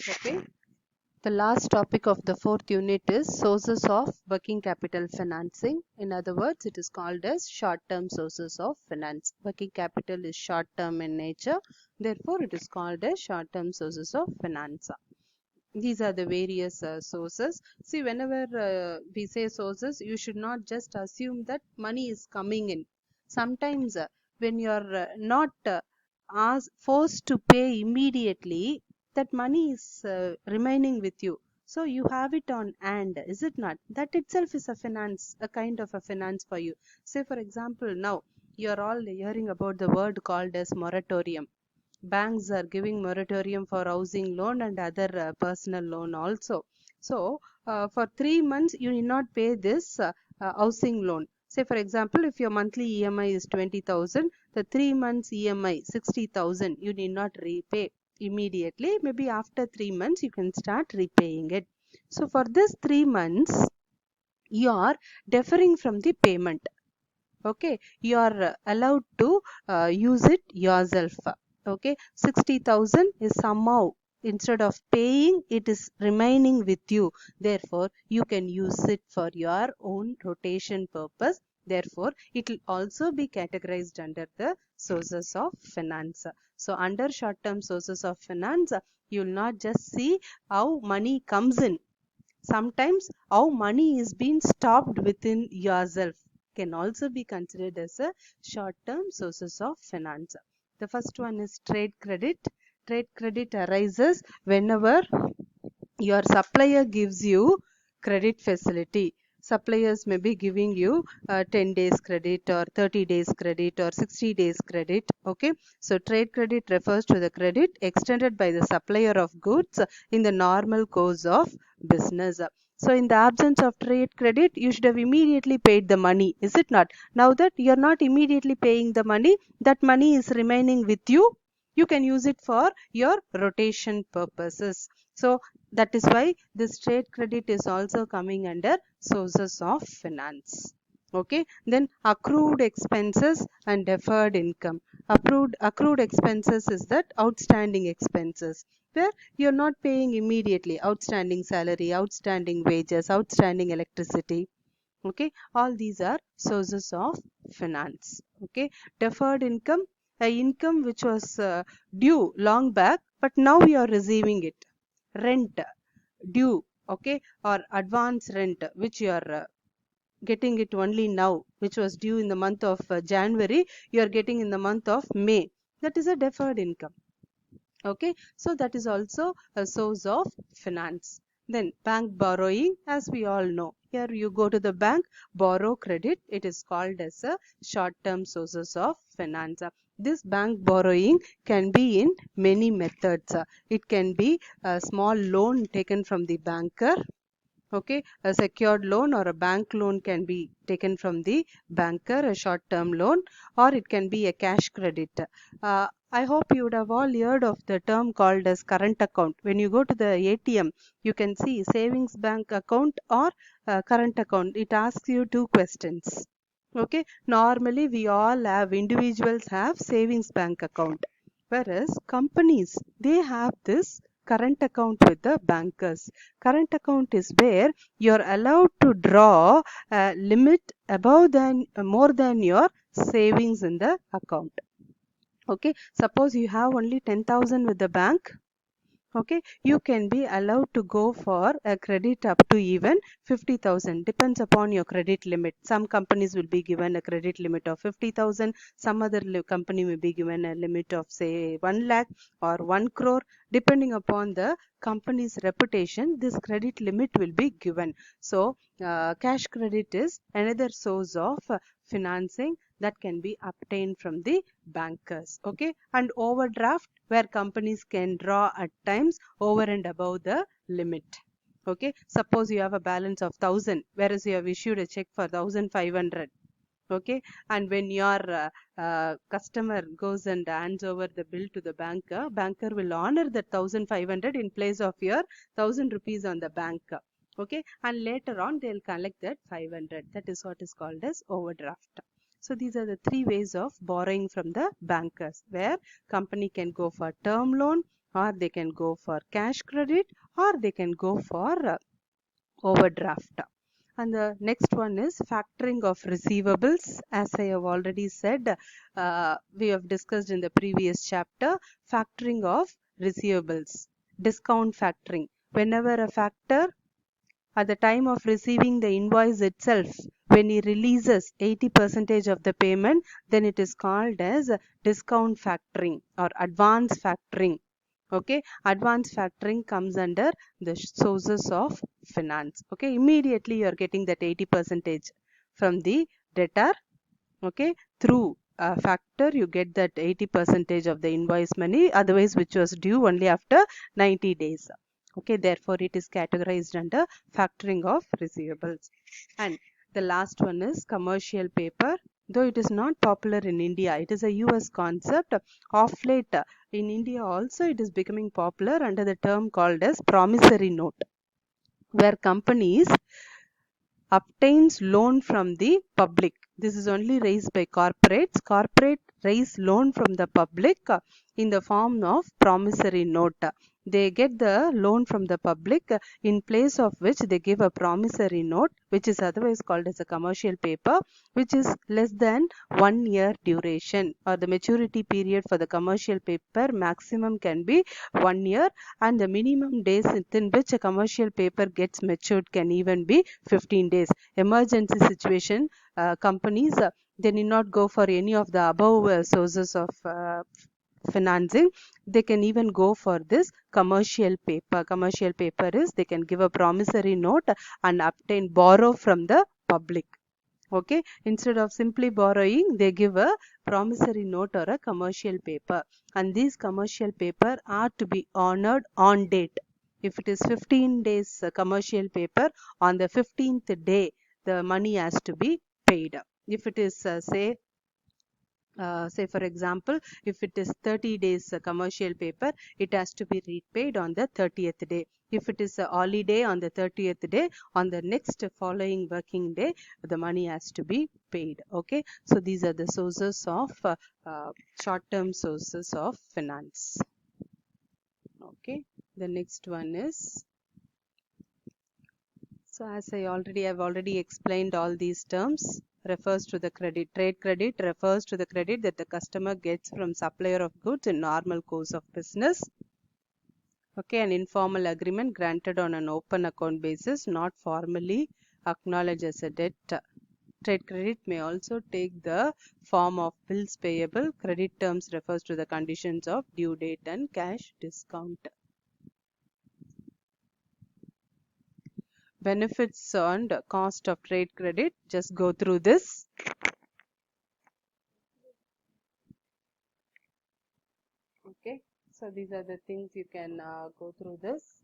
Okay. The last topic of the fourth unit is sources of working capital financing. In other words, it is called as short-term sources of finance. Working capital is short-term in nature. Therefore, it is called as short-term sources of finance. These are the various sources. See, whenever we say sources, you should not just assume that money is coming in. Sometimes when you are not forced to pay immediately, that money is remaining with you. So you have it on hand, is it not? That itself is a finance, a kind of a finance for you. Say, for example, now you are all hearing about the word called as moratorium. Banks are giving moratorium for housing loan and other personal loan also. So for 3 months you need not pay this housing loan. Say, for example, if your monthly EMI is 20,000, the 3 months EMI 60,000 you need not repay immediately. Maybe after 3 months you can start repaying it. So for this 3 months you are deferring from the payment. Okay, you are allowed to use it yourself. Okay, 60,000 is somehow, instead of paying, it is remaining with you. Therefore you can use it for your own rotation purpose. Therefore it will also be categorized under the sources of finance. So under short term sources of finance, you will not just see how money comes in. Sometimes how money is being stopped within yourself can also be considered as a short-term sources of finance. The first one is trade credit. Trade credit arises whenever your supplier gives you credit facility. Suppliers may be giving you 10 days credit or 30 days credit or 60 days credit. Okay, so trade credit refers to the credit extended by the supplier of goods in the normal course of business. So in the absence of trade credit, you should have immediately paid the money, is it not? Now that you are not immediately paying the money, that money is remaining with you. You can use it for your rotation purposes. So that is why this trade credit is also coming under sources of finance. Okay, then accrued expenses and deferred income. Accrued expenses is that outstanding expenses where you're not paying immediately. Outstanding salary, outstanding wages, outstanding electricity. Okay, all these are sources of finance. Okay, deferred income, a income which was due long back, but now you are receiving it. Rent due, okay, or advance rent which you are getting it only now, which was due in the month of January, you are getting in the month of May. That is a deferred income. Okay, so that is also a source of finance. Then bank borrowing, as we all know, here you go to the bank, borrow credit, it is called as a short term sources of finance. This bank borrowing can be in many methods. It can be a small loan taken from the banker. Okay, a secured loan or a bank loan can be taken from the banker, a short term loan, or it can be a cash credit. I hope you would have all heard of the term called as current account. When you go to the ATM, you can see savings bank account or current account. It asks you two questions. Okay, normally we all have, individuals have savings bank account, whereas companies, they have this current account with the bankers. Current account is where you're allowed to draw a limit above than more than your savings in the account. Okay, suppose you have only 10,000 with the bank. Okay, you can be allowed to go for a credit up to even 50,000, depends upon your credit limit. Some companies will be given a credit limit of 50,000, some other company may be given a limit of say 1 lakh or 1 crore. Depending upon the company's reputation, this credit limit will be given. So cash credit is another source of financing that can be obtained from the bankers. Okay, and overdraft, where companies can draw at times over and above the limit. Okay, suppose you have a balance of 1,000, whereas you have issued a check for 1,500. Okay, and when your customer goes and hands over the bill to the banker will honor that 1,500 in place of your 1,000 rupees on the bank. Okay, and later on they'll collect that 500. That is what is called as overdraft. So these are the three ways of borrowing from the bankers, where company can go for term loan, or they can go for cash credit, or they can go for overdraft. And the next one is factoring of receivables. As I have already said, we have discussed in the previous chapter, factoring of receivables, discount factoring. Whenever a factor at the time of receiving the invoice itself, when he releases 80% of the payment, then it is called as discount factoring or advance factoring. Okay, advance factoring comes under the sources of finance. Okay, immediately you are getting that 80% from the debtor. Okay, through a factor you get that 80% of the invoice money, otherwise which was due only after 90 days. Okay, therefore it is categorized under factoring of receivables. And the last one is commercial paper. Though it is not popular in India, it is a US concept. Of late, in India also it is becoming popular under the term called as promissory note, where companies obtains loan from the public. This is only raised by corporates. Corporate raise loan from the public in the form of promissory note. They get the loan from the public, in place of which they give a promissory note, which is otherwise called as a commercial paper, which is less than 1 year duration, or the maturity period for the commercial paper maximum can be 1 year, and the minimum days within which a commercial paper gets matured can even be 15 days. Emergency situation, companies, they need not go for any of the above sources of financing. They can even go for this commercial paper. Commercial paper is they can give a promissory note and borrow from the public. Okay, instead of simply borrowing, they give a promissory note or a commercial paper, and these commercial paper are to be honored on date. If it is 15 days commercial paper, on the 15th day the money has to be paid. If it is say for example, if it is 30 days commercial paper, it has to be repaid on the 30th day. If it is a holiday on the 30th day, on the next following working day the money has to be paid. Okay, so these are the sources of short-term sources of finance. Okay, the next one is, so as I have already explained, all these terms refers to the credit. Trade credit refers to the credit that the customer gets from supplier of goods in normal course of business. Okay, an informal agreement granted on an open account basis, not formally acknowledged as a debt. Trade credit may also take the form of bills payable. Credit terms refers to the conditions of due date and cash discount. Benefits and cost of trade credit, just go through this. Okay, so these are the things you can go through this.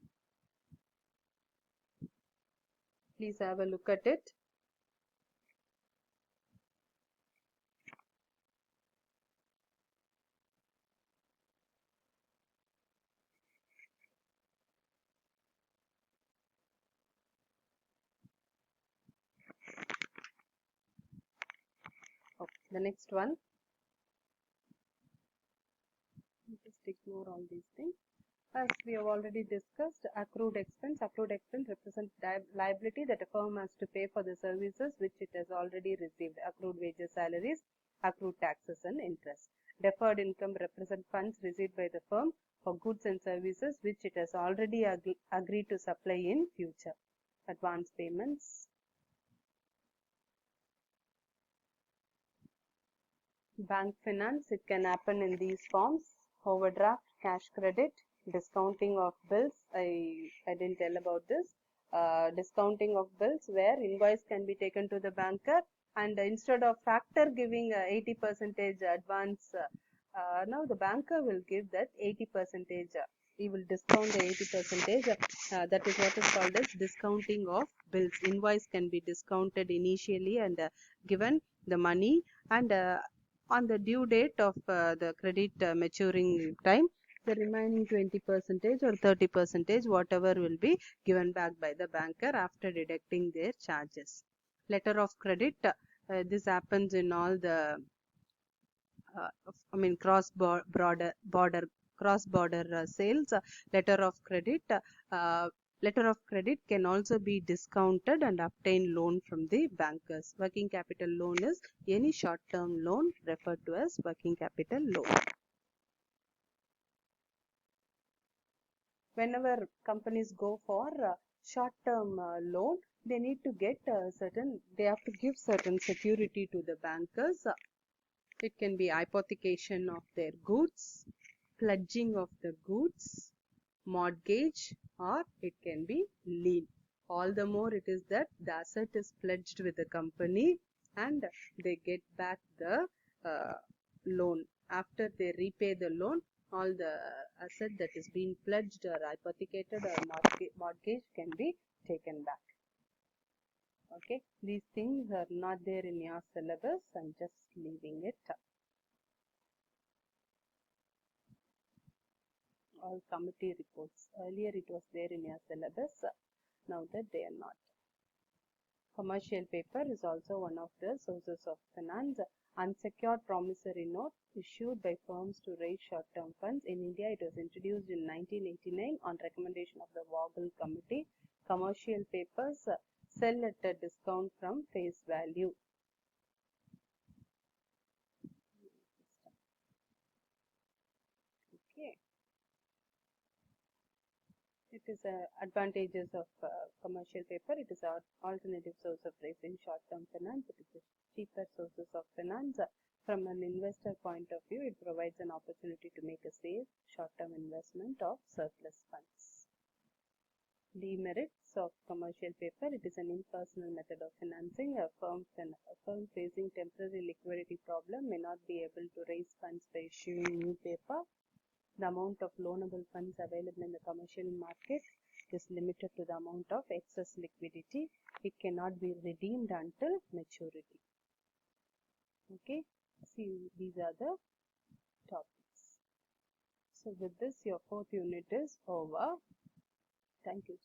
Please have a look at it. Okay, the next one, just ignore all these things. As we have already discussed, accrued expense. Accrued expense represents liability that a firm has to pay for the services which it has already received. Accrued wages, salaries, accrued taxes and interest. Deferred income represent funds received by the firm for goods and services which it has already agreed to supply in future. Advance payments. Bank finance, it can happen in these forms: overdraft, cash credit, discounting of bills. I didn't tell about this. Discounting of bills, where invoice can be taken to the banker, and instead of factor giving 80% advance, now the banker will give that 80%. He will discount the 80%. That is what is called as discounting of bills. Invoice can be discounted initially and given the money, and on the due date of the credit maturing time, the remaining 20% or 30%, whatever, will be given back by the banker after deducting their charges. Letter of credit, this happens in all the cross border cross-border sales. Letter of credit. Letter of credit can also be discounted and obtain loan from the bankers. Working capital loan is any short-term loan referred to as working capital loan. Whenever companies go for short-term loan, they need to get they have to give certain security to the bankers. It can be hypothecation of their goods, pledging of the goods, mortgage, or it can be lien. All the more it is that the asset is pledged with the company and they get back the loan. After they repay the loan, all the asset that is being pledged or hypothecated or mortgage can be taken back. Okay, these things are not there in your syllabus. I'm just leaving it. All committee reports. Earlier it was there in your syllabus. Now that they are not. Commercial paper is also one of the sources of finance. Unsecured promissory note issued by firms to raise short-term funds. In India, it was introduced in 1989 on recommendation of the Vogel Committee. Commercial papers sell at a discount from face value. Okay. It is advantages of commercial paper. It is an alternative source of raising short-term finance. It is a cheaper sources of finance. From an investor point of view, it provides an opportunity to make a safe short-term investment of surplus funds. Demerits of commercial paper. It is an impersonal method of financing. A firm facing temporary liquidity problem may not be able to raise funds by issuing new paper. The amount of loanable funds available in the commercial market is limited to the amount of excess liquidity. It cannot be redeemed until maturity. Okay, see, these are the topics. So with this, your fourth unit is over. Thank you.